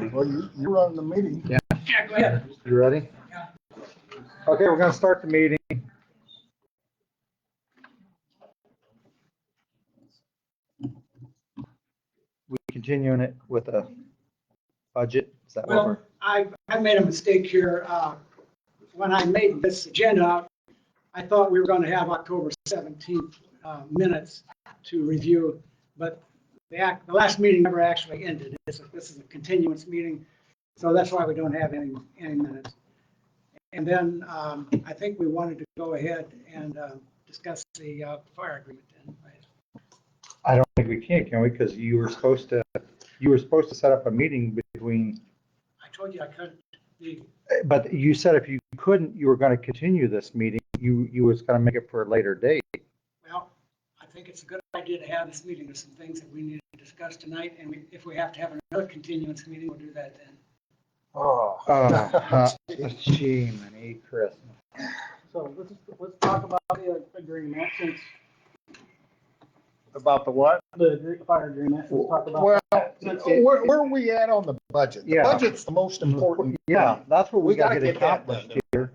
Well, you run the meeting. Yeah. Yeah, go ahead. You ready? Yeah. Okay, we're going to start the meeting. We continuing it with a budget. Is that what Well, we're? I made a mistake here. When I made this agenda, I thought we were going to have October 17th minutes to review, but the last meeting never actually ended. This is a continuance meeting, so that's why we don't have any minutes. And then I think we wanted to go ahead and discuss the fire agreement then, right? I don't think we can we? Because you were supposed to set up a meeting between. I told you I couldn't be. But you said if you couldn't, you were going to continue this meeting. You was going to make it for a later date. Well, I think it's a good idea to have this meeting. There's some things that we need to discuss tonight, and if we have to have another continuance meeting, we'll do that then. Gee, man, Chris. So let's talk about the agreement since About the what? the fire agreement. Let's talk about Well, that. where are we at on the budget? The Yeah. budget's the most important. Yeah, thing. that's what we got to gotta get that accomplished done. here.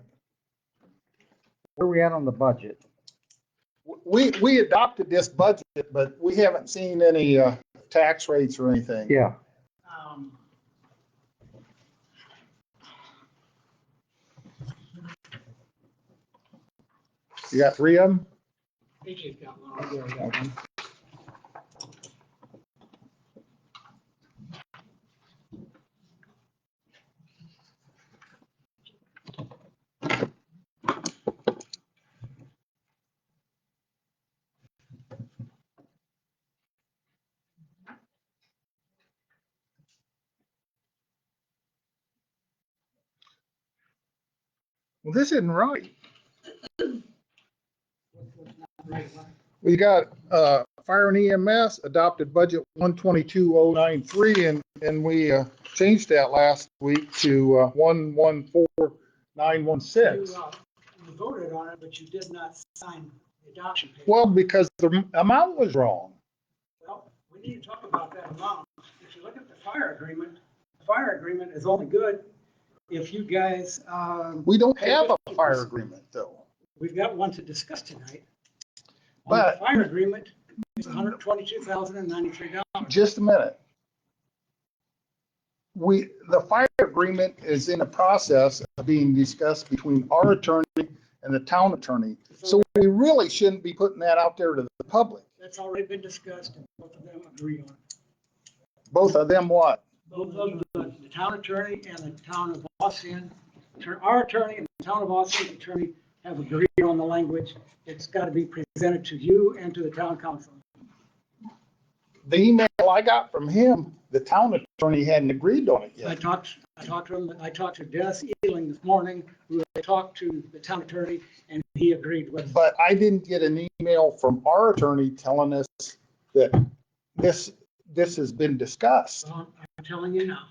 Where are we at on the budget? We adopted this budget, but we haven't seen any tax rates or anything. Yeah. You got 3 of them? AJ's got one. Yeah, we got one. Well, this isn't right. We got fire and EMS adopted budget 122,093, and we changed that last week to 114,916. You voted on it, but you did not sign the adoption paper. Well, because the amount was wrong. Well, we need to talk about that amount. If you look at the fire agreement is only good if you guys. We don't have a fire agreement though. We've got one to discuss tonight. But- the fire agreement is $122,093. Just a minute. The fire agreement is in a process of being discussed between our attorney and the town attorney. So we really shouldn't be putting that out there to the public. That's already been discussed and both of them agree on it. Both of them what? Both of the town attorney and the town of Ossian, our attorney and the town of Ossian's attorney have agreed on the language. It's got to be presented to you and to the town council. The email I got from him, the town attorney hadn't agreed on it I yet. talked to him. I talked to Dennis Ealing this morning, who I talked to the town attorney, and he agreed with. But I didn't get an email from our attorney telling us that this has been discussed. So I'm telling you now.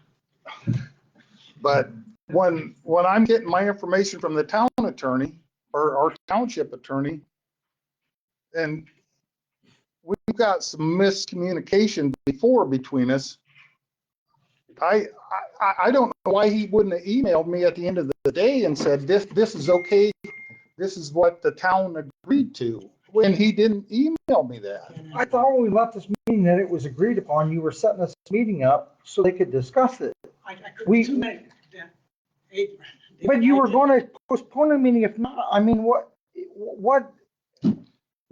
But when I'm getting my information from the town attorney or our township attorney, and we've got some miscommunication before between us, I don't know why he wouldn't have emailed me at the end of the day and said, this is okay. This is what the town agreed to, when he didn't email me that. I thought when we left this meeting that it was agreed upon, you were setting this meeting up so they could discuss it. I couldn't too many. But you were going to postpone the meeting if not. I mean, what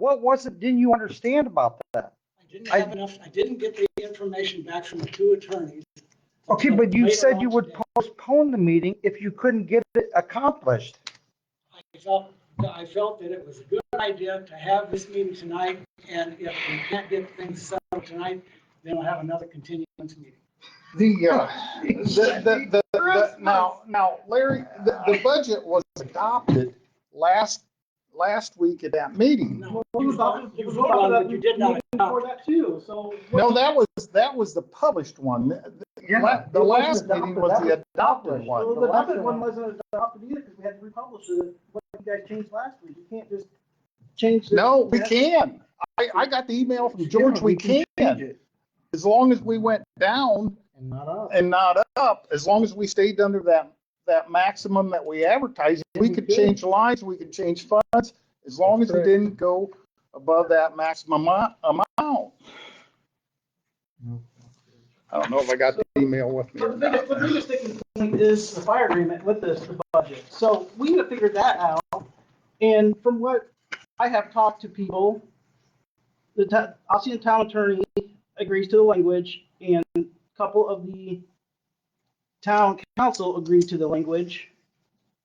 was it? Didn't you understand about that? I didn't have enough. I didn't get the information back from the two attorneys. Okay, but you Later said on you would today. postpone the meeting if you couldn't get it accomplished. I felt that it was a good idea to have this meeting tonight, and if we can't get things settled tonight, then we'll have another continuance meeting. Now, Larry, the budget was adopted last week at that meeting. No, Well, you voted on it, but you did not For adopt. that too, so. No, that was the published one. The last meeting was the adopted one. Well, the adopted one wasn't adopted either because we had to republish it. What you guys changed last week. You can't just change. No, we can. I got the email from George, we can. As long as we went down And not up. and not up, as long as we stayed under that maximum that we advertised, we could change lines, we could change funds, as long as we didn't go above that maximum amount. I don't know if I got the email with me or But the not. biggest sticking point is the fire agreement with the budget. So we need to figure that out. And from what I have talked to people, the Ossian town attorney agrees to the language, and a couple of the town council agreed to the language.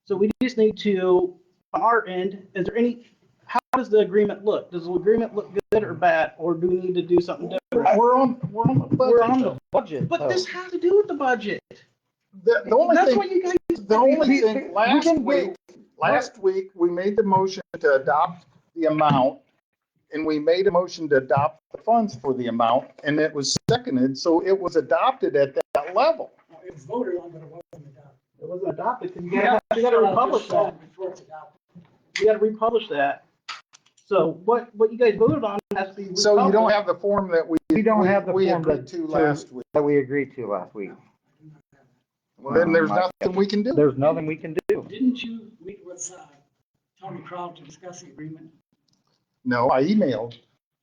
So we just need to, on our end, is there any, how does the agreement look? Does the agreement look good or bad, or do we need to do something different? We're on the We're on budget. the budget. But though. this has to do with the budget. The only That's thing, what you guys. the only thing, we last can week, we made the motion to adopt the amount, and we made a motion to adopt the funds for the amount, and it was seconded, so it was adopted at that level. It was voted on, but it wasn't adopted. It wasn't adopted, because you gotta republish that. Before it's adopted. You gotta republish that. So what you guys voted on has to be. So you don't republished. have the form that We don't have the we form agreed to last week. that we agreed to last week. Well, then there's nothing we can do. There's nothing we can do. Didn't you meet with Tony Crowd to discuss the agreement? No, I emailed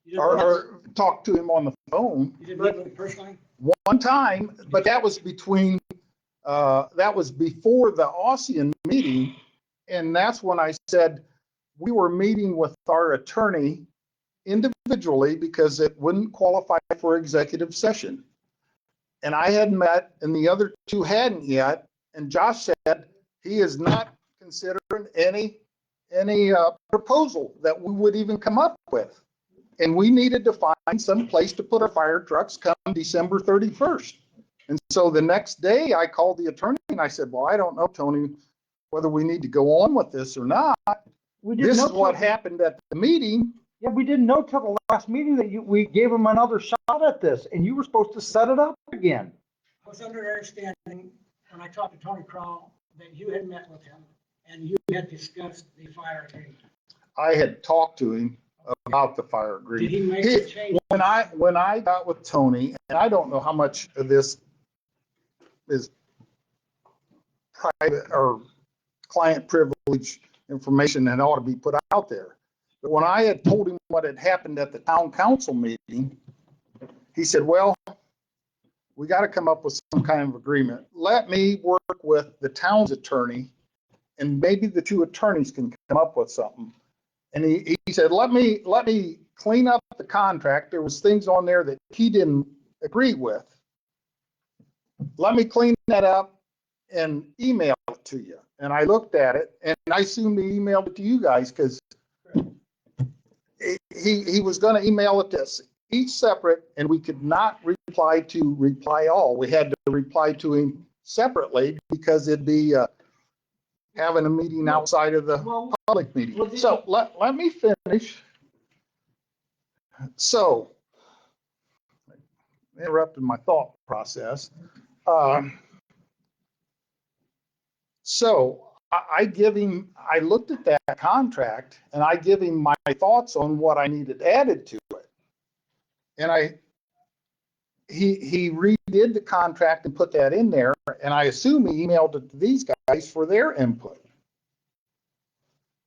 You or talked to him on the phone didn't meet with him personally? one time, but that was between, that was before the Ossian meeting. And that's when I said, we were meeting with our attorney individually because it wouldn't qualify for executive session. And I had met and the other two hadn't yet. And Josh said he is not considering any proposal that we would even come up with. And we needed to find some place to put our fire trucks come December 31st. And so the next day I called the attorney and I said, well, I don't know, Tony, whether we need to go on with this or not. We didn't This know is what till- happened at the meeting. Yeah, we didn't know till the last meeting that we gave him another shot at this, and you were supposed to set it up again. I was under understanding when I talked to Tony Crowd that you had met with him and you had discussed the fire agreement. I had talked to him about the fire Did agreement. he make a change? When I got with Tony, and I don't know how much of this is private or client privilege information that ought to be put out there. But when I had told him what had happened at the town council meeting, he said, well, we got to come up with some kind of agreement. Let me work with the town's attorney and maybe the two attorneys can come up with something. And he said, let me clean up the contract. There was things on there that he didn't agree with. Let me clean that up and email it to you. And I looked at it and I assumed he emailed it to you guys because he was going to email it to us each separate and we could not reply all. We had to reply to him separately because it'd be having a meeting outside of the public meeting. So let me finish. So, interrupted my thought process. So I looked at that contract and I give him my thoughts on what I needed added to it. And he redid the contract and put that in there. And I assume he emailed it to these guys for their input.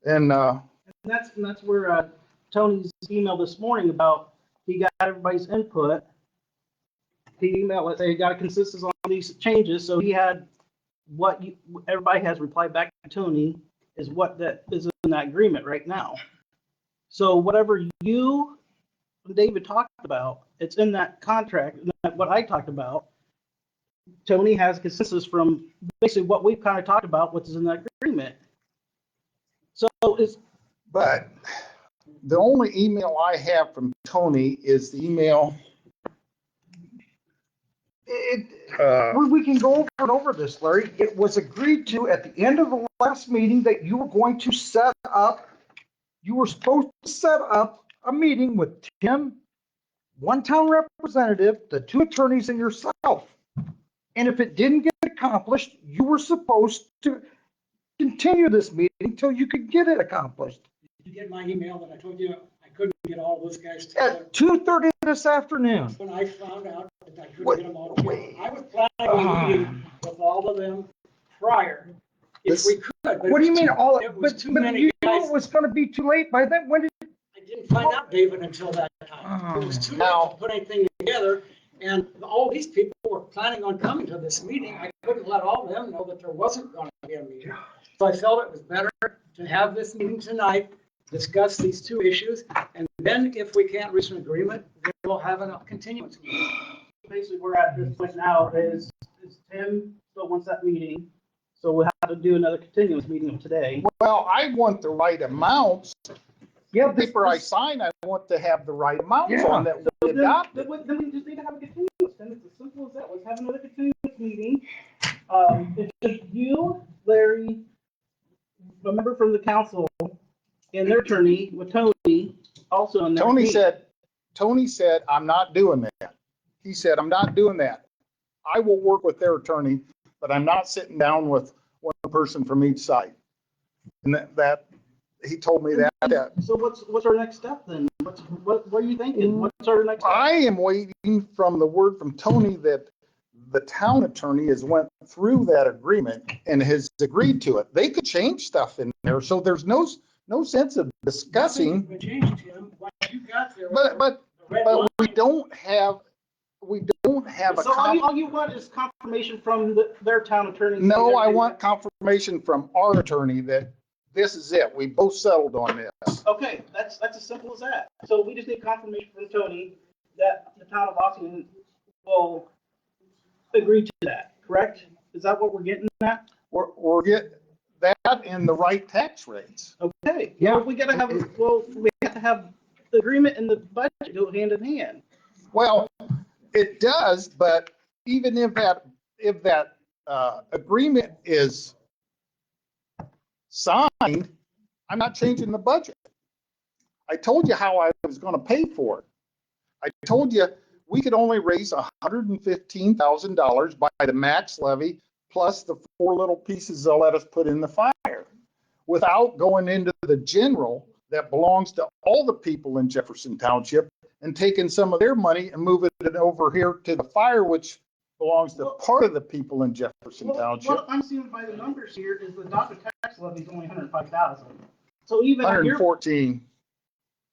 And that's where Tony's email this morning about he got everybody's input. He emailed it, they got a consensus on these changes, so he had everybody has replied back to Tony is what that is in that agreement right now. So whatever you and David talked about, it's in that contract, and what I talked about. Tony has consensus from basically what we've kind of talked about, what's in that agreement. So but the only email I have from Tony is the email. We can go over and over this, Larry. It was agreed to at the end of the last meeting that you were going to set up, you were supposed to set up a meeting with Tim, one town representative, the two attorneys, and yourself. And if it didn't get accomplished, you were supposed to continue this meeting until you could get it accomplished. Did you get my email that I told you I couldn't get all those guys together? At 2:30 this afternoon. When I found out I couldn't get them all together. I was planning on meeting with all of them prior, if we could. but What do you mean all, It was but too but many you knew guys. it was gonna be too late by then, when did? I didn't find out, David, until that time. It was too late Now- to put anything together, and all these people were planning on coming to this meeting. I couldn't let all of them know that there wasn't going to be a meeting. So I felt it was better to have this meeting tonight, discuss these two issues, and then if we can't reach an agreement, then we'll have a continuance meeting. Basically, we're at this point now is Tim still wants that meeting, so we'll have to do another continuous meeting today. Well, I want the right amounts. Yeah, The paper I sign, I want to have the right amounts Yeah. on that So we adopted. then we just need to have a continuous, then it's as simple as that, let's have another continuous meeting. It's just you, Larry, a member from the council, and their attorney with Tony, also in there. Tony said, I'm not doing that. He said, I'm not doing that. I will work with their attorney, but I'm not sitting down with one person from each side. And that he told me that. So what's our next step then? What are you thinking? What's our next step? I am waiting from the word from Tony that the town attorney has went through that agreement and has agreed to it. They could change stuff in there, so there's no sense of discussing. Nothing's been changed, Tim. What you got there. But the red we line. don't have a. So all you want is confirmation from their town attorney? No, I want confirmation from our attorney that this is it. We both settled on this. Okay, that's as simple as that. So we just need confirmation from Tony that the town of Austin will agree to that, correct? Is that what we're getting at? We're get that and the right tax rates. Okay. Yeah. Well, we have to have the agreement and the budget go hand in hand. Well, it does, but even if that agreement is signed, I'm not changing the budget. I told you how I was going to pay for it. I told you we could only raise $115,000 by the max levy plus the 4 little pieces they'll let us put in the fire without going into the general that belongs to all the people in Jefferson Township and taking some of their money and moving it over here to the fire, which belongs to part of the people in Jefferson Township. What I'm seeing by the numbers here is the adopted tax levy is only 105,000. So even at your 114.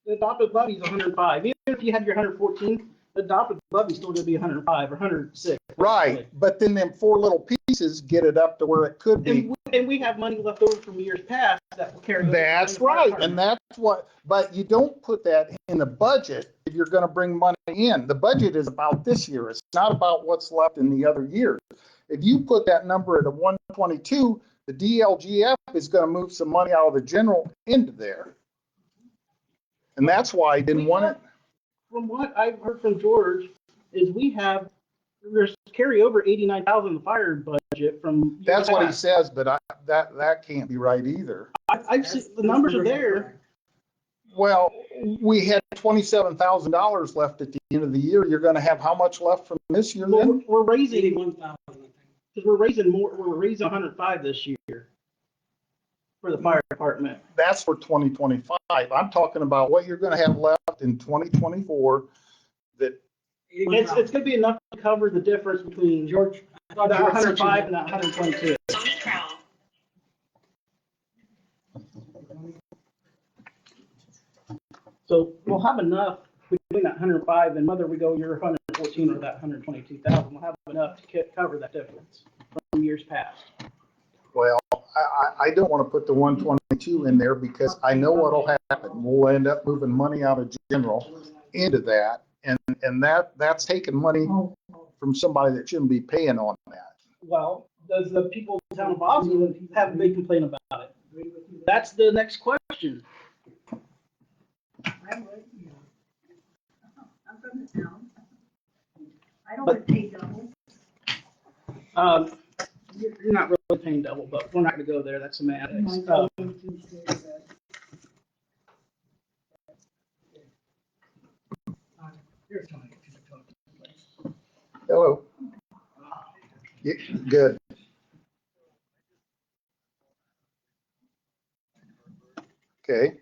the adopted levy is 105. Even if you have your 114, the adopted levy is still going to be 105 or 106. Right, but then them 4 little pieces get it up to where it could be. And we have money left over from years past that will carry over. That's right, and that's what, but you don't put that in the budget if you're gonna bring money in. The budget is about this year. It's not about what's left in the other years. If you put that number at a 122, the DLGF is gonna move some money out of the general into there. And that's why I didn't want it. From what I've heard from George, is there's carry over 89,000 in the fire budget from. That's what he says, but that can't be right either. I've seen, the numbers are there. Well, we had $27,000 left at the end of the year. You're gonna have how much left from this year then? We're raising, 81,000, I think. because we're raising more, we're raising 105 this year for the fire department. That's for 2025. I'm talking about what you're gonna have left in 2024 that, It's gonna be enough to cover the difference between George, I thought that you were 105 and searching. that 122. So we'll have enough between that 105 and whether we go your 114 or that 122,000, we'll have enough to cover that difference from years past. well, I don't wanna put the 122 in there because I know what'll happen. We'll end up moving money out of general into that. And that's taking money from somebody that shouldn't be paying on that. Well, does the people in the town of Boston have a big complaint about it? That's the next question. I'm from the town. I don't want to pay double. You're not really paying double, but we're not gonna go there, that's semantics. Here's Tony, if you could talk. Hello. Yeah, good. Okay.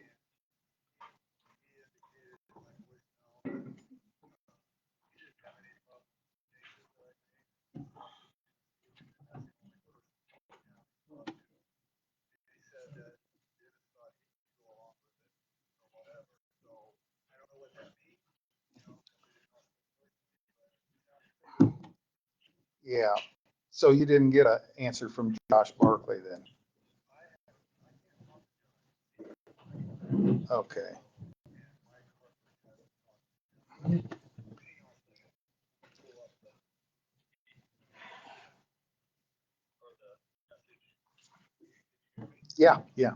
Yeah, so you didn't get an answer from Josh Barkley then? Okay. Yeah, yeah.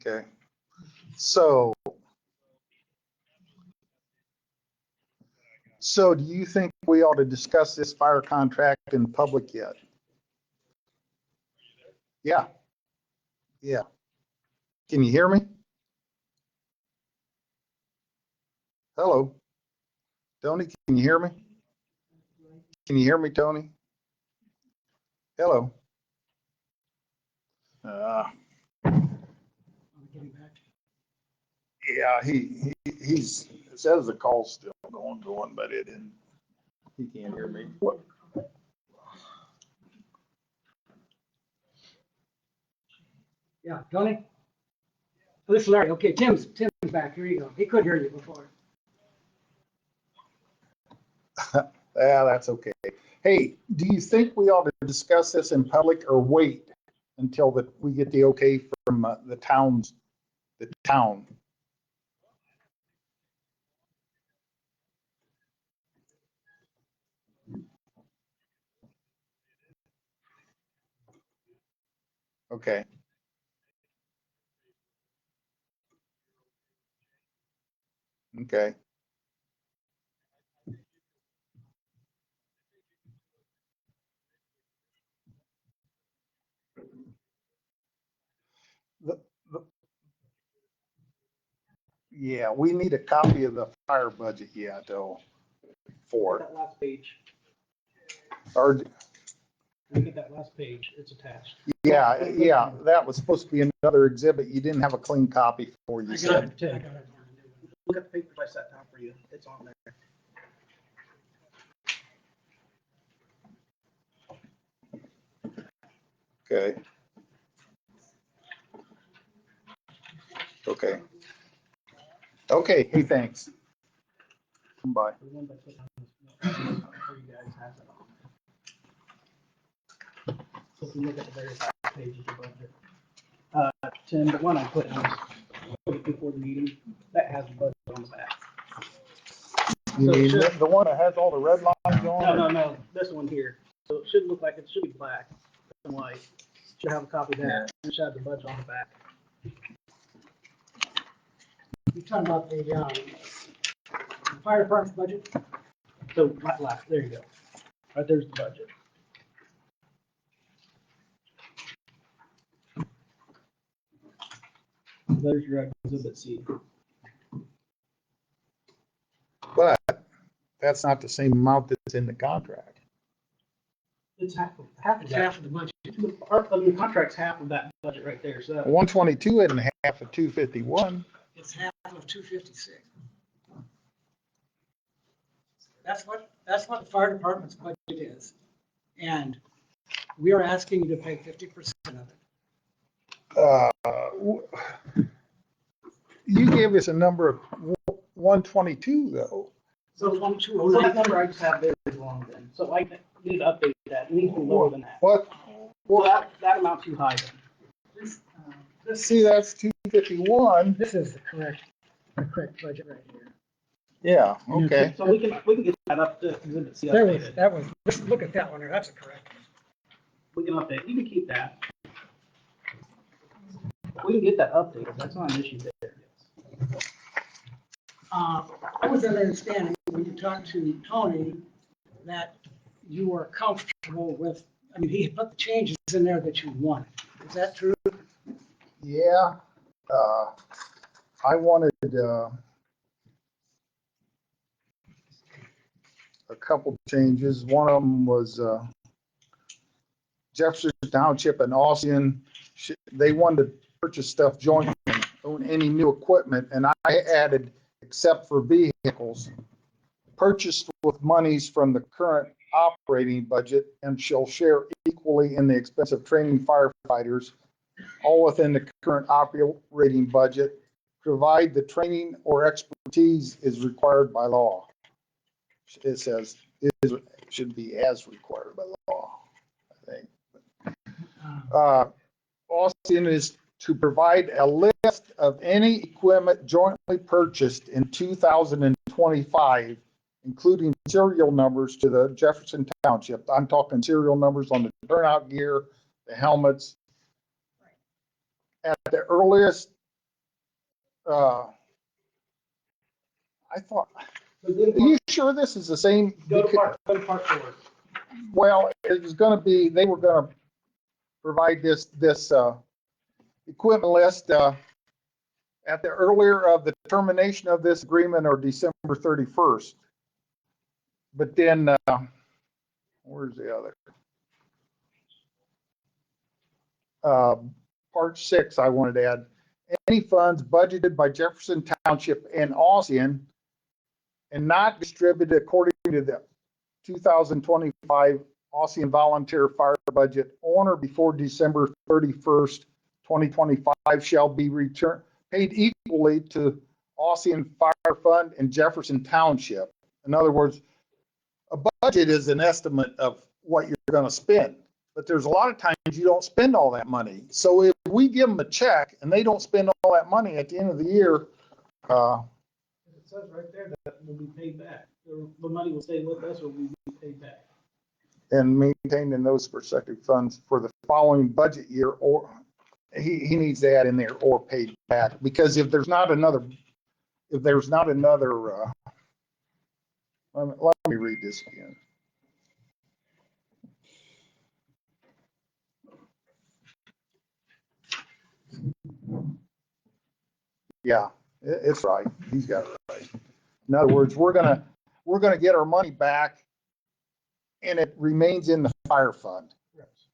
Okay. So do you think we ought to discuss this fire contract in public yet? Yeah, yeah. Can you hear me? Hello? Tony, can you hear me? Can you hear me, Tony? Hello? Yeah, he's, it says the call's still going, but it didn't. He can't hear me. Yeah, Tony? Oh, this is Larry. Okay, Tim's back. Here you go. He couldn't hear you before. Yeah, that's okay. Hey, do you think we ought to discuss this in public or wait until we get the okay from the town? Okay. Okay. The, the, yeah, we need a copy of the fire budget yet, though, for it. That last page. Or, Look at that last page. It's attached. yeah, that was supposed to be another exhibit. You didn't have a clean copy for you said. Tim, look at the papers I set down for you. It's on there. Okay. Okay. Okay, hey, thanks. Bye. The ones I put down for you guys has it on. So if you look at the very last page of the budget. Tim, the one I put down before the meeting, that has the budget on the back. You So it mean should- the one that has all the red lines on? No, this one here. So it should look like it should be black and white. Should have a copy of that. It should have the budget on the back. You're talking about the fire department budget? So last, there you go. Right there's the budget. There's your exhibit C. But that's not the same amount that's in the contract. It's half of It's that. half of the budget. The contract's half of that budget right there, so. 122 isn't half of 251. It's half of 256. That's what the fire department's budget is. And we are asking you to pay 50% of it. You gave us a number of 122 though. So So 2209. that number I just have there is wrong then. So I need to update that. It needs to be lower than that. What? So that amount's too high then. See, that's 251. This is the correct budget right here. Yeah, okay. So we can get that up to exhibit C There was, updated. just look at that one there. That's a correct. We can update. You can keep that. We can get that updated. That's not an issue there. I was under understanding when you talked to Tony that you were comfortable with, I mean, he put the changes in there that you wanted. Is that true? Yeah, I wanted, a couple changes. One of them was, Jefferson Township and Ossian, they wanted to purchase stuff jointly, own any new equipment, and I added, except for vehicles, purchased with monies from the current operating budget and shall share equally in the expense of training firefighters, all within the current operating budget, provide the training or expertise is required by law. It says, should be as required by law, I think. Austin is to provide a list of any equipment jointly purchased in 2025, including serial numbers to the Jefferson Township. I'm talking serial numbers on the turnout gear, the helmets. At the earliest, I thought, are you sure this is the same? Go to part 4. Well, it was gonna be, they were gonna provide this equipment list at the earlier of the termination of this agreement or December 31st. But then, where's the other? Part 6, I wanted to add, any funds budgeted by Jefferson Township and Ossian and not distributed according to the 2025 Ossian volunteer fire budget on or before December 31st, 2025 shall be paid equally to Ossian Fire Fund and Jefferson Township. In other words, a budget is an estimate of what you're going to spend, but there's a lot of times you don't spend all that money. So if we give them a check and they don't spend all that money at the end of the year, It says right there that will be paid back. The money will stay with us or will be paid back. and maintained in those respective funds for the following budget year, or he needs to add in there or paid back, because if there's not another, let me read this again. Yeah, it's right. He's got it right. In other words, we're gonna get our money back and it remains in the fire fund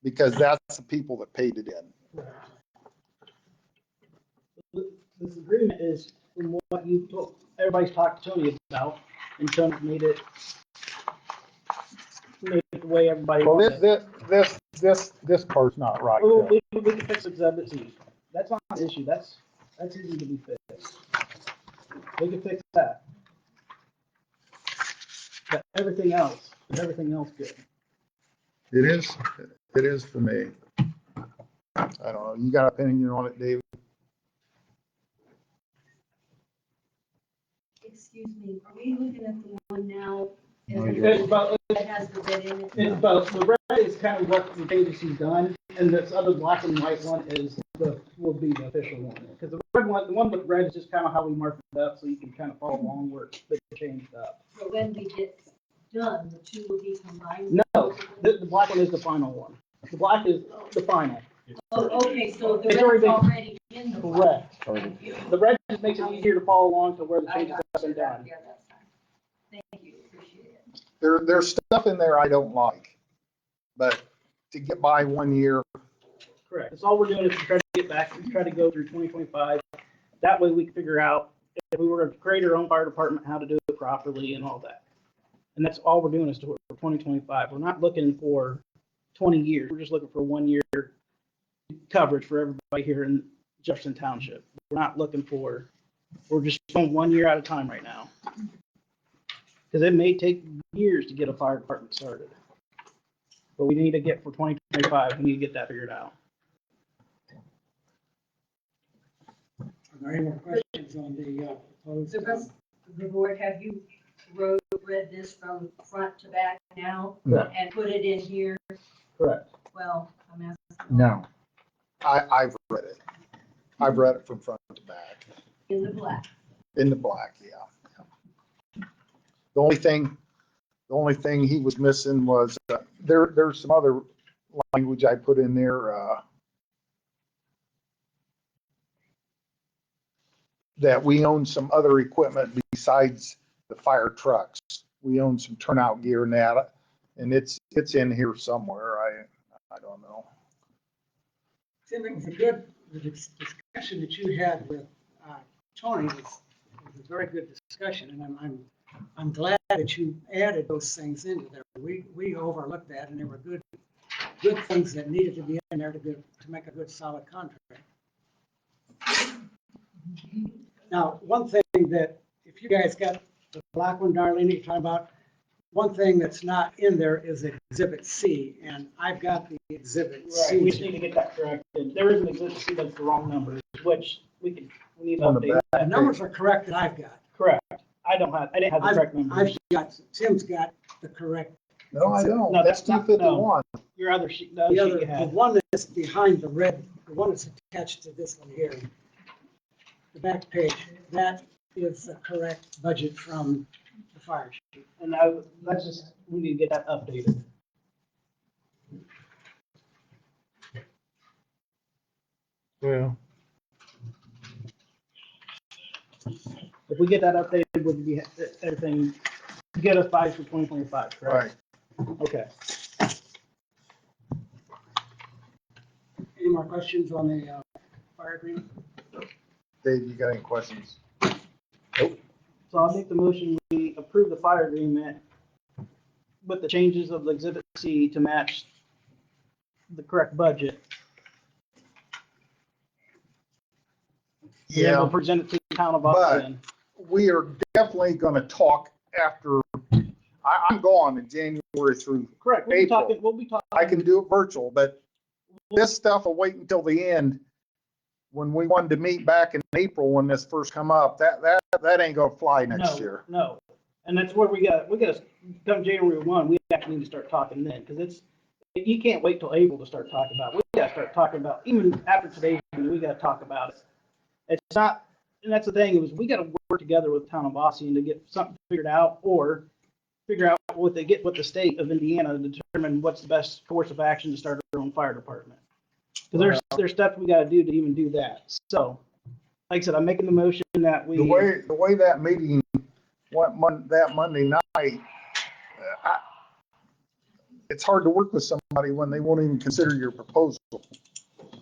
because that's the people that paid it in. This agreement is from what you told, everybody's talked to Tony about, and Tony made it the way everybody Well, wanted. this part's not right. Oh, we can fix Exhibit C. That's not an issue. That's easy to be fixed. We can fix that. But everything else good. It is for me. I don't know. You got an opinion on it, David? Excuse me, are we looking at the one now? It's about, That has the red in it? it's about, the red is kind of what the changes he's done, and this other black and white one will be the official one. Because the red one, the one with red is just kind of how we mark it up, so you can kind of follow along where it's been changed up. So when we get done, the two will be combined? No, the black one is the final one. The black is the final. Oh, okay, so the It's red's already already in the black. Correct. Thank you. The red just makes it easier to follow along to where the I changes got have been you. done. Yeah, that's fine. Thank you, appreciate it. There's stuff in there I don't like, but to get by 1 year, Correct. That's all we're doing is to try to get back, try to go through 2025. That way we can figure out if we were to create our own fire department, how to do it properly and all that. And that's all we're doing is to work for 2025. We're not looking for 20 years. We're just looking for 1 year coverage for everybody here in Jefferson Township. We're just going 1 year at a time right now. Because it may take years to get a fire department started. But we need to get for 2025, we need to get that figured out. Are there any more questions on the proposed? The rest of the board, have you read this from front to back now? No. And put it in here? Correct. Well, I'm asking. No. I've read it. I've read it from front to back In the black. in the black, yeah. The only thing he was missing was, there's some other language I put in there, that we own some other equipment besides the fire trucks. We own some turnout gear and that, and it's in here somewhere. I don't know. Tim, it was a good discussion that you had with Tony. It was a very good discussion, and I'm glad that you added those things into there. We overlooked that, and there were good things that needed to be in there to make a good solid contract. Now, one thing that, if you guys got the black one, Darlene, you're talking about, one thing that's not in there is Exhibit C, and I've got the Exhibit C. Right, we just need to get that corrected. There is an exhibit C that's the wrong number, which we need to On the update. back. The numbers are correct that I've got. Correct. I didn't have the correct numbers. Tim's got the correct. No, I don't. No, That's that's not- 251. Your other sheet, the The other sheet other, you the had. one that's behind the red, the one that's attached to this one here, the back page, that is the correct budget from the fire chief. And that's just, we need to get that updated. Well, If we get that updated, would be everything, get us by for 2025, correct? right. Okay. Any more questions on the fire agreement? Dave, you got any questions? So I'll make the motion, we approve the fire agreement with the changes of the Exhibit C to match the correct budget. And then we'll present it to the town of Austin. We are definitely gonna talk after, I'm gone in January through, Correct, we'll be talking. I can do it virtual, but this stuff will wait until the end. When we wanted to meet back in April, when this first come up, that ain't gonna fly next year. No, and that's where we got come January 1, we actually need to start talking then, because you can't wait till April to start talking about it. We gotta start talking about, even after today's meeting, we gotta talk about it. It's not, and that's the thing, is we gotta work together with the town of Ossian to get something figured out, or figure out what they get with the state of Indiana to determine what's the best course of action to start our own fire department. Because there's steps we gotta do to even do that. So, like I said, I'm making the motion that we. The way that meeting went that Monday night, it's hard to work with somebody when they won't even consider your proposal.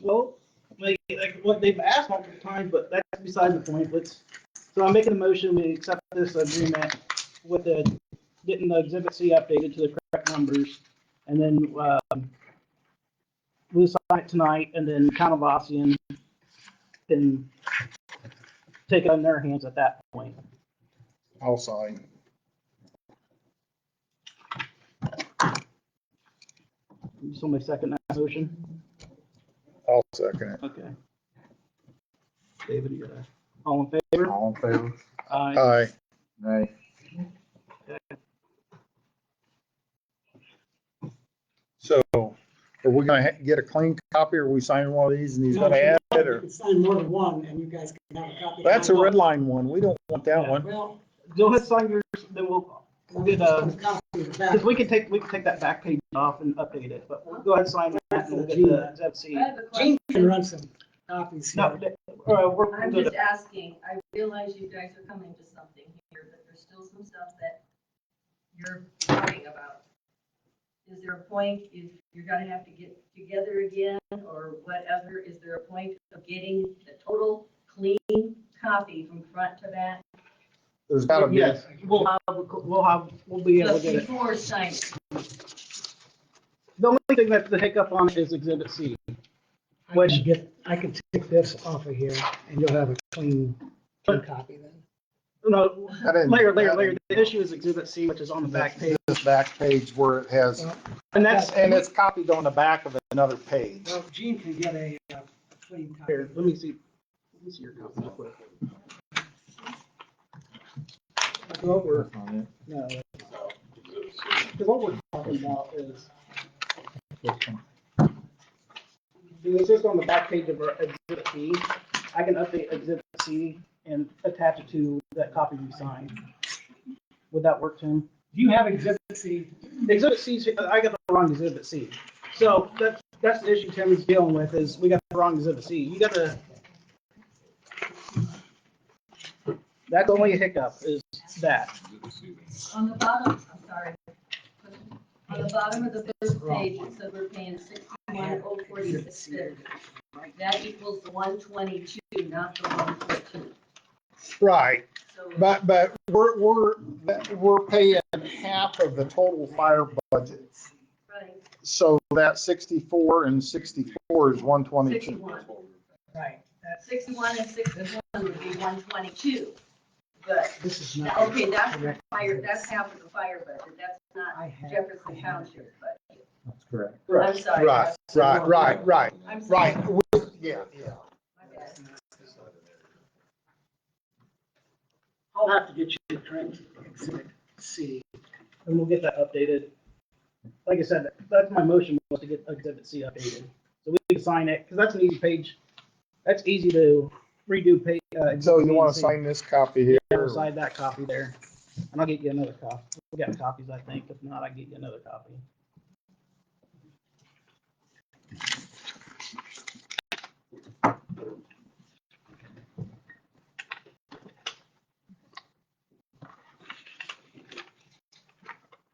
Well, like what they've asked multiple times, but that's beside the point. So I'm making a motion, we accept this agreement with getting the Exhibit C updated to the correct numbers. And then, we'll sign it tonight, and then town of Ossian can take it in their hands at that point. I'll sign. Somebody second that motion? I'll second it. Okay. David, you got all in favor? All in favor? Aye. Aye. So, are we gonna get a clean copy, or are we signing one of these and he's gonna add it, You or? can sign more than one, and you guys can have a copy. That's a red line one. We don't want that one. Well, Go ahead, sign yours, then we'll get a copy of the back. because we can take that back page off and update it, but we'll go ahead and sign that and we'll get the Exhibit C. I have a Gene question. can run some copies No, here. we're I'm good. just asking, I realize you guys are coming to something here, but there's still some stuff that you're talking about. Is there a point, if you're gonna have to get together again, or whatever, is there a point of getting the total clean copy from front to back? There's gotta be. Yes, we'll be able to Just get it. before signing. The only thing that's the hiccup on it is Exhibit C. I can take this off of here, and you'll have a clean copy then. No, I didn't- later. The issue is Exhibit C, which is on the back page, This back page where it has, and that's and it's copied on the back of another page. Well, Gene can get a clean copy. here. Let me see your copy real quick. What we're talking about is it's just on the back page of our Exhibit C. I can update Exhibit C and attach it to that copy we signed. Would that work, Tim? Do you have exhibit C? Exhibit C, I got the wrong exhibit C. So that's the issue Tim is dealing with, is we got the wrong exhibit C. You got the, that's only a hiccup, is that. On the bottom, I'm sorry. On the bottom of the first page, it said we're paying 61,046.50. That equals the 122, not the 114. Right, So but we're paying half of the total fire budget. right, So that 64 and 64 is 122. 61. Right. That's, 61 and 61 would be 122. But, this is not. okay, that's the fire, that's half of the fire budget. That's not I have- Jefferson Township budget. That's correct. I'm sorry. Right, right. I'm sorry. Yeah. My bad. I'll have to get you the correct exhibit C. And we'll get that updated. Like I said, that's my motion, was to get exhibit C updated. So we can sign it, because that's an easy page. That's easy to redo page. So you want to sign this copy here? Yeah, sign that copy there. And I'll get you another copy. We got copies, I think. If not, I can get you another copy.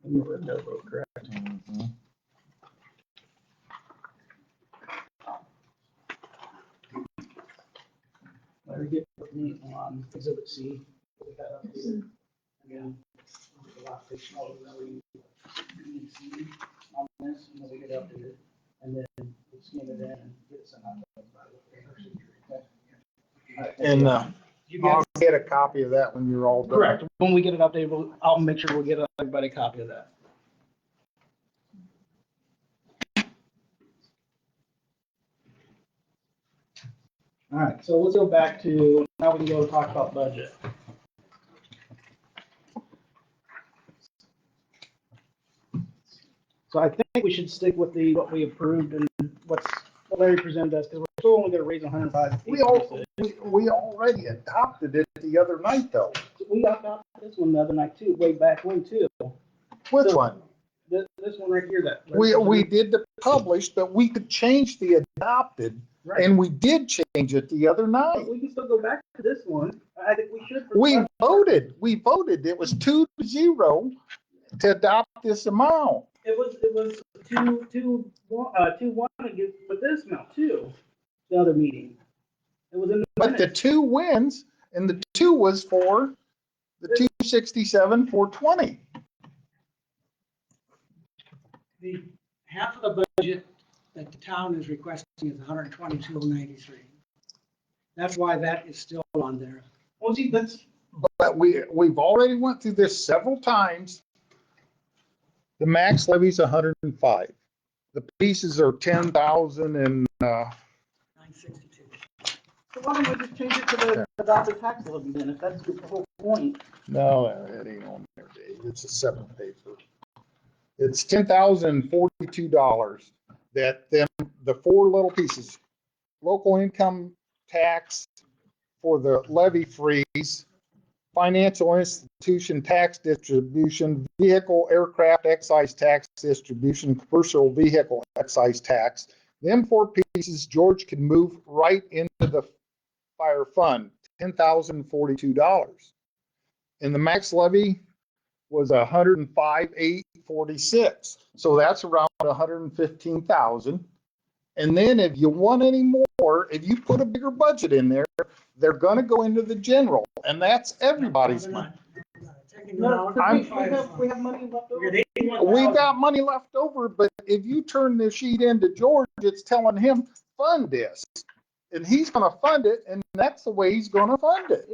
And you were a no vote, correct? Larry, get with me on exhibit C. Get that updated. And then the last page, I'll know you B and C on this, and then we get it updated. And then we'll scan it in and get it sent out to everybody. Okay? All right, And You I'll guys, get a copy of that when you're all done. correct. When we get it updated, I'll make sure we'll get everybody a copy of that. All right, so let's go back to, now we can go talk about budget. So I think we should stick with what we approved and what Larry presented us, because we're still only gonna raise 105. We already adopted it the other night, though. We got this one the other night too, way back when too. Which So- one? This one right here that. We did the published, but we could change the adopted, Right. and we did change it the other night. But we can still go back to this one. I think we should. We voted. It was 2-0 to adopt this amount. It was 2-1 against, with this amount too, the other meeting. It was in the But the minutes. 2 wins, and the 2 was for the 267, 420. the half of the budget that the town is requesting is 122,093. That's why that is still on there. Well, see, that's, But we've already went through this several times. The max levy's 105. The pieces are 10,000 and, 962. so why don't we just change it to the adopted tax levy then, if that's the whole point? no, it ain't on there, Dave. It's a separate paper. It's $10,042 that then the 4 little pieces, local income tax for the levy freeze, financial institution tax distribution, vehicle aircraft excise tax distribution, commercial vehicle excise tax. Them 4 pieces, George can move right into the fire fund, $10,042. And the max levy was 105,846. So that's around 115,000. And then if you want any more, if you put a bigger budget in there, they're gonna go into the general, and that's everybody's money. No, I'm- we have money left over. We've got money left over, but if you turn the sheet into George, it's telling him, fund this. And he's gonna fund it, and that's the way he's gonna fund it.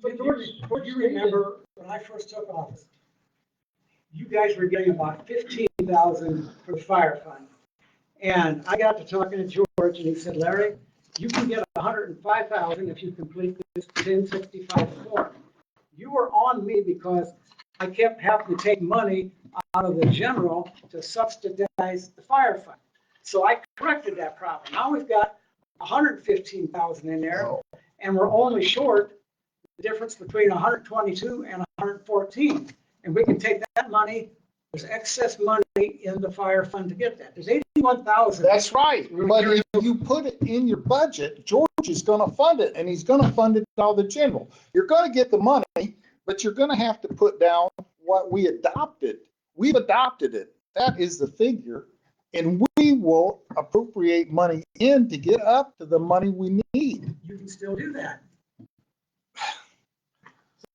But George, you remember when I first took office, you guys were getting about 15,000 for the fire fund. And I got to talking to George and he said, Larry, you can get 105,000 if you complete this 1065 form. You were on me because I kept having to take money out of the general to subsidize the fire fund. So I corrected that problem. Now we've got 115,000 in there and we're only short the difference between 122 and 114. and we can take that money, there's excess money in the fire fund to get that. There's 81,000. That's right. But if you put it in your budget, George is gonna fund it, and he's gonna fund it out of the general. You're gonna get the money, but you're gonna have to put down what we adopted. We've adopted it. That is the figure. And we will appropriate money in to get up to the money we need. You can still do that.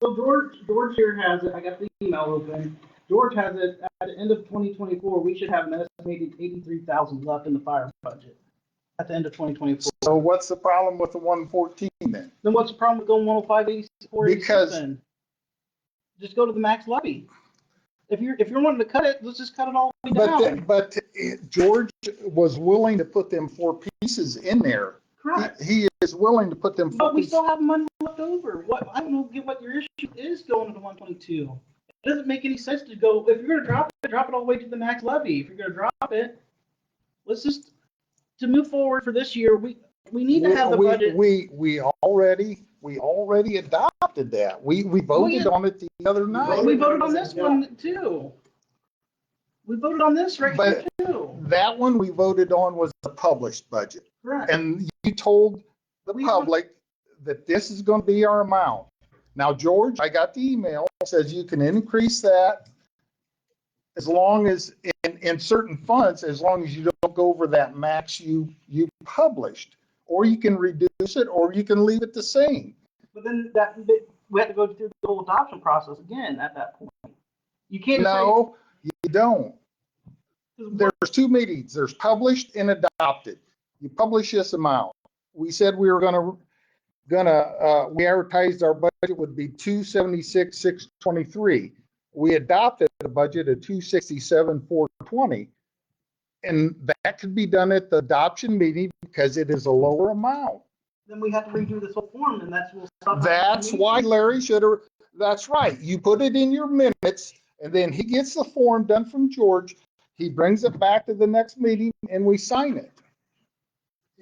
So George here has it, I got the email open. George has it at the end of 2024, we should have an estimated 83,000 left in the fire budget at the end of 2024. So what's the problem with the 114 then? Then what's the problem with going 105, 84, Because- 87? Just go to the max levy. If you're wanting to cut it, let's just cut it all the way down. But George was willing to put them 4 pieces in there. Correct. He is willing to put them 4 But we pieces. still have money left over. I don't get what your issue is going to 122. It doesn't make any sense to go, if you're gonna drop it all the way to the max levy. If you're gonna drop it, let's just, to move forward for this year, we need to have the budget. We already adopted that. We voted on it the other night. We voted on this one too. We voted on this right here too. That one we voted on was the published budget. Correct. And you told the public that this is going to be our amount. Now, George, I got the email, says you can increase that as long as, in certain funds, as long as you don't go over that max you published. Or you can reduce it, or you can leave it the same. But then we have to go through the whole adoption process again at that point. You can't No, you don't. say. There's 2 meetings. There's published and adopted. You publish this amount. We said we were we advertised our budget would be 276,623. We adopted a budget of 267,420. And that could be done at the adoption meeting because it is a lower amount. Then we have to redo this whole form, and we'll stop. That's why Larry should have, that's right. You put it in your minutes, and then he gets the form done from George. He brings it back to the next meeting, and we sign it.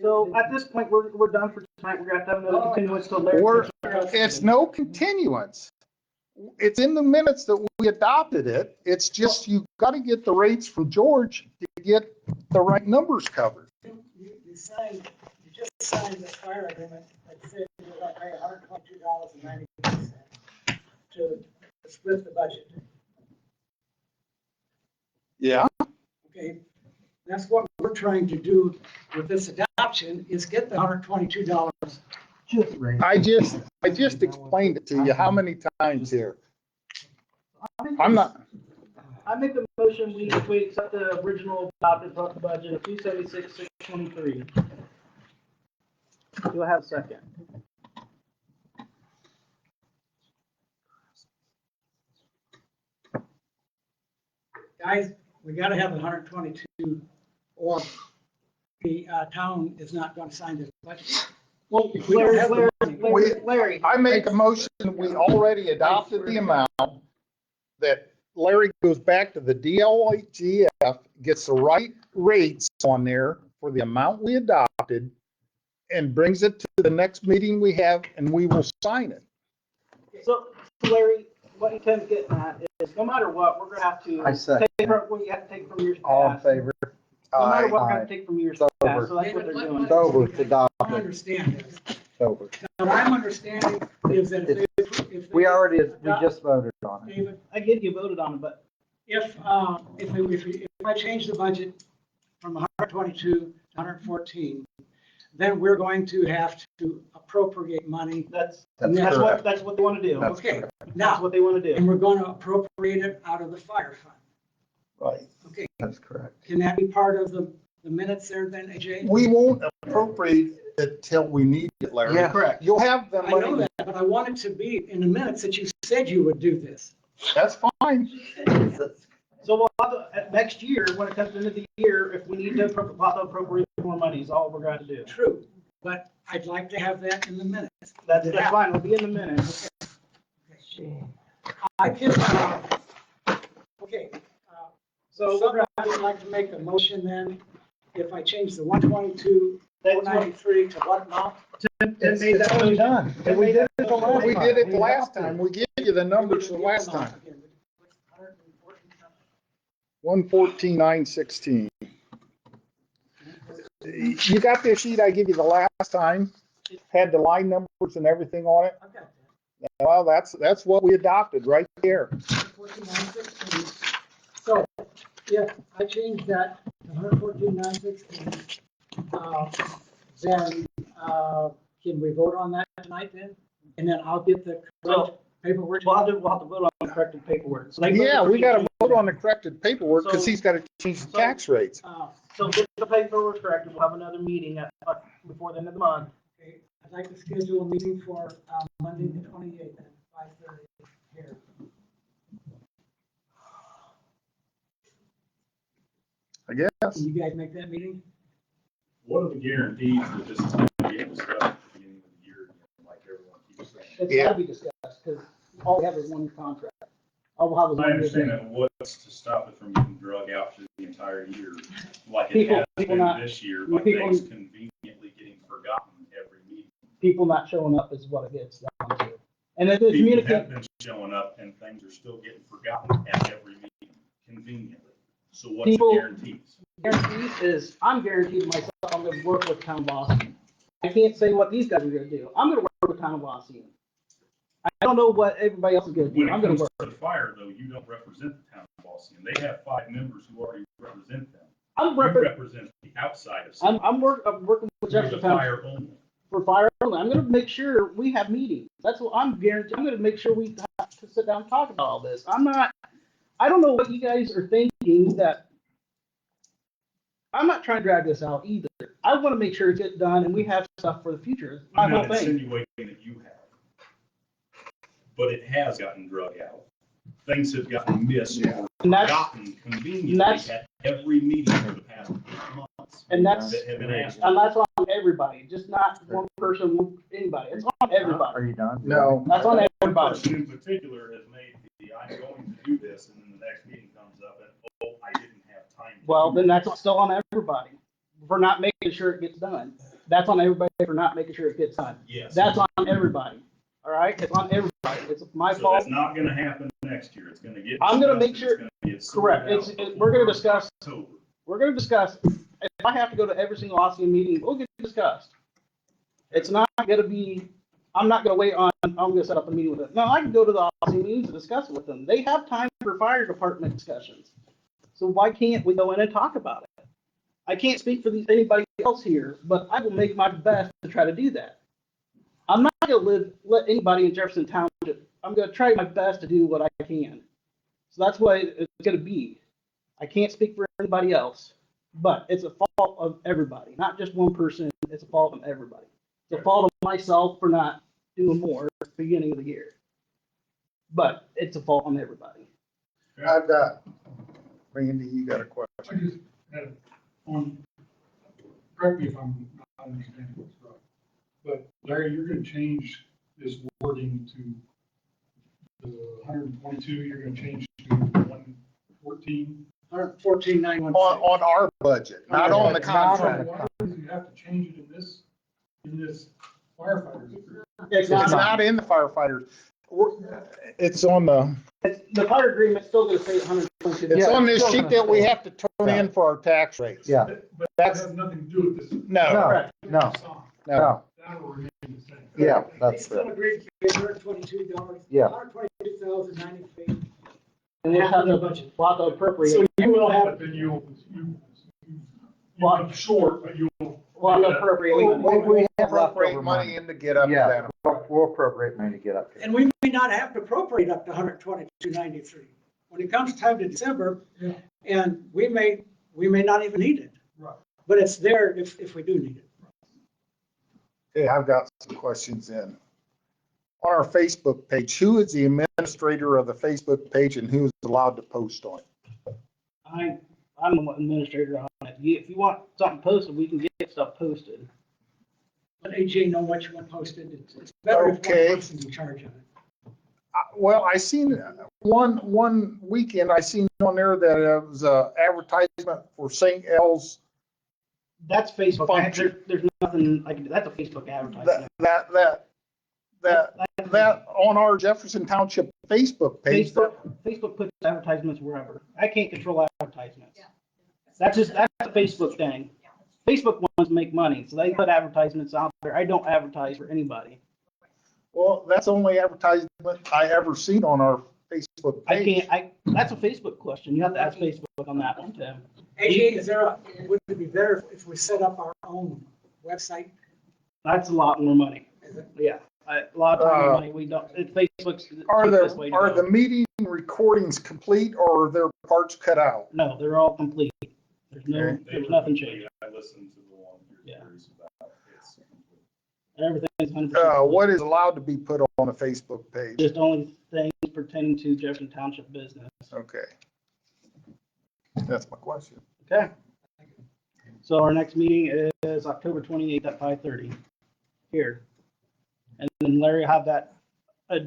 So at this point, we're done for tonight. We're gonna have another continuance till Larry. It's no continuance. It's in the minutes that we adopted it. It's just you got to get the rates from George to get the right numbers covered. You just signed the fire agreement that said you're going to pay $122.90 to split the budget. Yeah. Okay, that's what we're trying to do with this adoption, is get the $122. I just explained it to you how many times here. I'm not. I make the motion, we accept the original adopted budget of 276,623. Do I have a second? Guys, we gotta have the 122, or the town is not gonna sign this budget. Well, If we don't have the money, Larry, I make a motion, we already adopted the amount, that Larry goes back to the DLGF, gets the right rates on there for the amount we adopted, and brings it to the next meeting we have, and we will sign it. So Larry, what you tend to get at is, no matter what, we're gonna have to I second. take from, well, you have to take from years All in past. favor? No matter what, we're Aye. gonna take from years It's past, over. so that's what they're doing. It's over. It's I adopted. understand this. It's over. Now, what I'm understanding is that if they. We just voted on it. David, I get you voted on it, but if I change the budget from 122 to 114, then we're going to have to appropriate money. that's That's correct. what they wanna do. That's Okay, That's now, what they wanna do. and we're going to appropriate it out of the fire fund. Right. Okay, That's correct. can that be part of the minutes there then, AJ? We won't appropriate it till we need it, Larry. Yeah. Correct. You'll have the I know money. that, but I want it to be in the minutes that you said you would do this. That's fine. So we'll have to, next year, when it comes to the end of the year, if we need to appropriate more money, is all we're gonna have to do. True, but I'd like to have that in the minutes. That's fine, it'll be in the minutes. I can, okay. So So I would like to make a motion then, if I change the 122, That's what- 493 to what amount? Tim made that already motion. done. Tim made that motion. We did it the last time. We gave you the numbers from last time. 114,916. You got the sheet I gave you the last time? Had the line numbers and everything on it? I've got Well, that's what we adopted right there. that. 114,916. So, yeah, I changed that to 114,916. Then, can we vote on that tonight then? And then I'll get the correct paperwork. We'll have to vote on the corrected paperwork. So they- Yeah, we gotta vote on the corrected paperwork because he's gotta change the tax rates. So get the paperwork corrected. We'll have another meeting before the end of the month. Okay, I'd like to schedule a meeting for Monday the 28th at 5:30 here. I guess. Can you guys make that meeting? What are the guarantees that this is going to be discussed at the beginning of the year, like everyone keeps saying? It's Yeah. gotta be discussed, because all we have is one contract. All we'll have is I one understand agreement. that. What's to stop it from getting drug out through the entire year, like it People- has people been not- this year, by people- things conveniently getting forgotten every meeting. People not showing up is what it gets down to. And if it's People have communicate, been showing up and things are still getting forgotten at every meeting conveniently. So what's the People- guarantees? guarantees is, I'm guaranteed myself, I'm gonna work with Town of Boston. I can't say what these guys are gonna do. I'm gonna work with Town of Boston. I don't know what everybody else is gonna When do. it I'm gonna comes work. to the fire, though, you don't represent the town of Boston. They have 5 members who already represent them. I'm You working, represent the outside of. I'm working with You're Jefferson the Township fire only. for fire only. I'm gonna make sure we have meetings. That's what I'm guaranteed. I'm gonna make sure we have to sit down and talk about all this. I don't know what you guys are thinking that, I'm not trying to drag this out either. I wanna make sure it gets done and we have stuff for the future. My I'm whole not thing. insinuating that you have. But it has gotten drug out. Things have gotten missed Yeah. or And that's- forgotten conveniently that's- at every meeting for the past 8 months. And that's, That have been asked. and that's on everybody, just not one person, anybody. It's on everybody. you done? No. That's on One everybody. person in particular has made I'm going to do this, and then the next meeting comes up and, oh, I didn't have time. to Well, do then this. that's still on everybody for not making sure it gets done. That's on everybody for not making sure it gets done. Yes. That's on everybody. All right? It's on everybody. It's my So fault. that's not gonna happen next year. It's gonna get. I'm gonna make discussed, sure- it's gonna get Correct. sorted out We're gonna before discuss, October. if I have to go to every single Austin meeting, we'll get discussed. It's not gonna be, I'm not gonna wait on, I'm gonna set up a meeting with them. No, I can go to the Austin meetings and discuss it with them. They have time for fire department discussions. So why can't we go in and talk about it? I can't speak for anybody else here, but I will make my best to try to do that. I'm not gonna let anybody in Jefferson Township, I'm gonna try my best to do what I can. So that's what it's gonna be. I can't speak for anybody else, but it's a fault of everybody, not just one person. It's a fault of everybody. It's a fault of myself for not doing more at the beginning of the year. But it's a fault on everybody. I've got, Randy, you got a question? I just had on, correct me if I'm not understanding what's right, but Larry, you're gonna change this wording to the 122, you're gonna change to 114. 114,916. On our budget, not on the Not on contract. Why do you have to change it in this firefighters agreement? It's It's not, not in the firefighters. It's on the fire agreement's still gonna say 122. it's Yeah, on this it's still sheet gonna that we stay. have to turn in for our tax rates. Yeah. But that That's, has nothing to do with this. no, No, no, That will remain the same. yeah, that's Still it. agreed to pay $122. Yeah. $122,090. And we'll have to, budget. we'll have to appropriate. So you will have, But then you'll be short, but you'll. We'll have to appropriate. We have appropriate leftover money money. in to get up to Yeah, that. we'll appropriate money to get up there. and we may not have to appropriate up to 122,93. When it comes time to December, Yeah. and we may not even need it, Right. but it's there if we do need it. Yeah, I've got some questions in. On our Facebook page, who is the administrator of the Facebook page and who is allowed to post on it? I'm the administrator on it. If you want something posted, we can get stuff posted. Let AJ know what you want posted. It's better if Okay. one person's in charge of it. Well, I seen one weekend, I seen on there that it was a advertisement for St. L's. That's Facebook. Function. There's nothing I can do. That's a Facebook advertisement. That that on our Jefferson Township Facebook page. Facebook puts advertisements wherever. I can't control advertisements. That's a Facebook thing. Facebook wants to make money, so they put advertisements out there. I don't advertise for anybody. Well, that's the only advertisement I ever seen on our Facebook page. That's a Facebook question. You have to ask Facebook on that one, Tim. AJ, would it be better if we set up our own website? That's a lot more money. Is it? Yeah, a lot of time and money. We don't, Facebook's the Are cheapest way to are go. the meeting recordings complete or are there parts cut out? No, they're all complete. There's Okay. nothing changed. I listened to the one you're Yeah. curious about. It's Everything's 100%. What is allowed to be put on a Facebook page? Just only things pertaining to Jefferson Township business. Okay. That's my question. Okay. So our next meeting is October 28th at 5:30 here. And then Larry will have that, I'll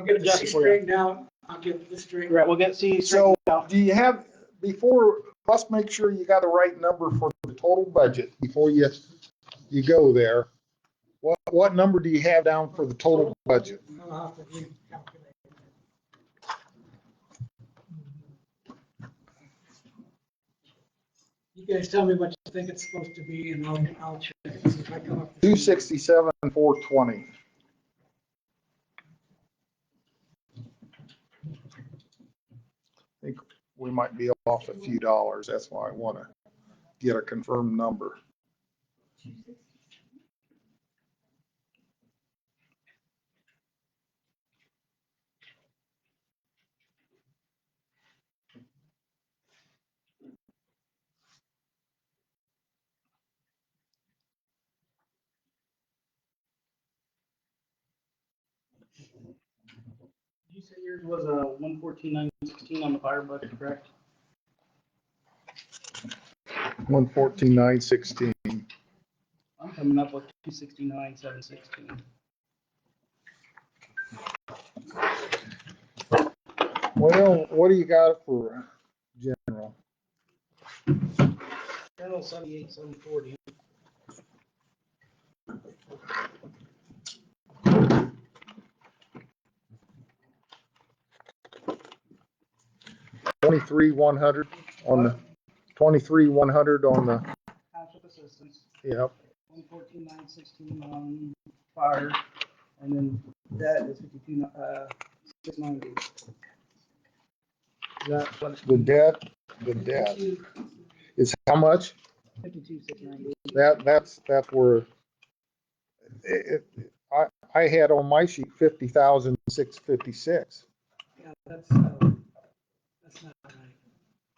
get this Just for you. straightened out. I'll get this straightened right, out. we'll get C So straightened out. do you have, let's make sure you got the right number for the total budget before you go there. What number do you have down for the total budget? I'll have to recalculate. You guys tell me what you think it's supposed to be, and I'll check it, see if I come up with. 267, 420. I think we might be off a few dollars. That's why I want to get a confirmed number. You said yours was 114,916 on the fire budget, correct? 114,916. I'm coming up with 269,716. Well, what do you got for general? General 78,740. $23,100 on the 23,100 on the, Township assistance, yep. 114,916 on fire, and then debt is 52,690. Is that what? The debt is how much? 52,690. That's where I had on my sheet 50,656. Yeah, that's not right.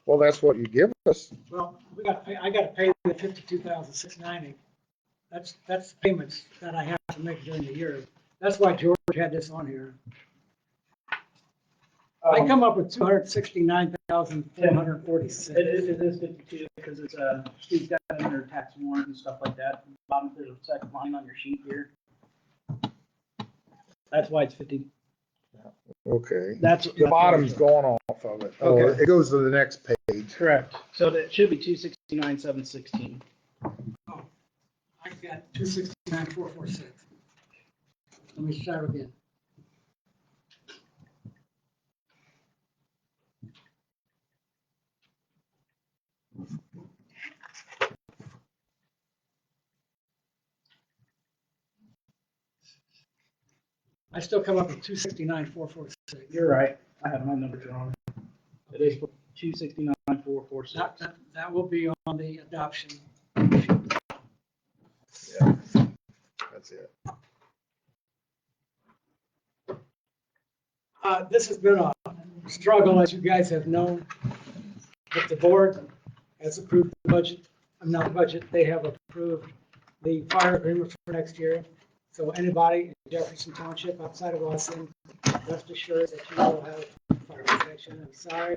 Well, that's what you give us. Well, I gotta pay the 52,690. That's payments that I have to make during the year. That's why George had this on here. I come up with 269,446. It is 52 because it's Steve's got it under tax warrant and stuff like that. Bottom, there's a second line on your sheet here. That's why it's 50. Okay. That's The bottom's going off of it. Oh, Okay. it goes to the next page. correct. So that should be 269,716. Oh, I got 269,446. Let me start again. I still come up with 269,446. You're right. I have my numbers wrong. It is 269,446. That will be on the adoption. Yeah, that's it. This has been a struggle, as you guys have known. But the board has approved the budget, not budget, they have approved the fire agreement for next year. So anybody in Jefferson Township outside of Austin, rest assured that you will have fire protection. I'm sorry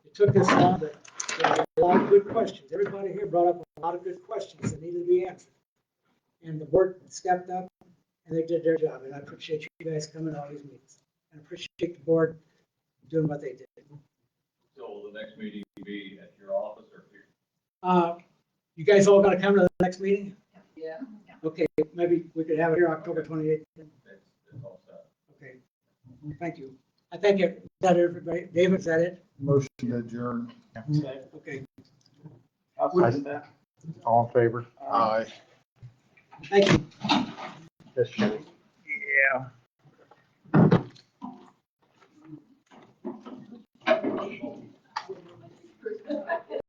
it took this long, but there were a lot of good questions. Everybody here brought up a lot of good questions that needed to be answered. And the board stepped up and they did their job. And I appreciate you guys coming to all these meetings. And I appreciate the board doing what they did. So will the next meeting be at your office or here? You guys all gonna come to the next meeting? Yeah. Okay, maybe we could have it here October 28th. Okay. it's all set. Okay, thank you. I think it, that everybody, David said it, Motion to adjourn. okay, I'll second that. All in favor? Aye. thank you. Yes, Shelley.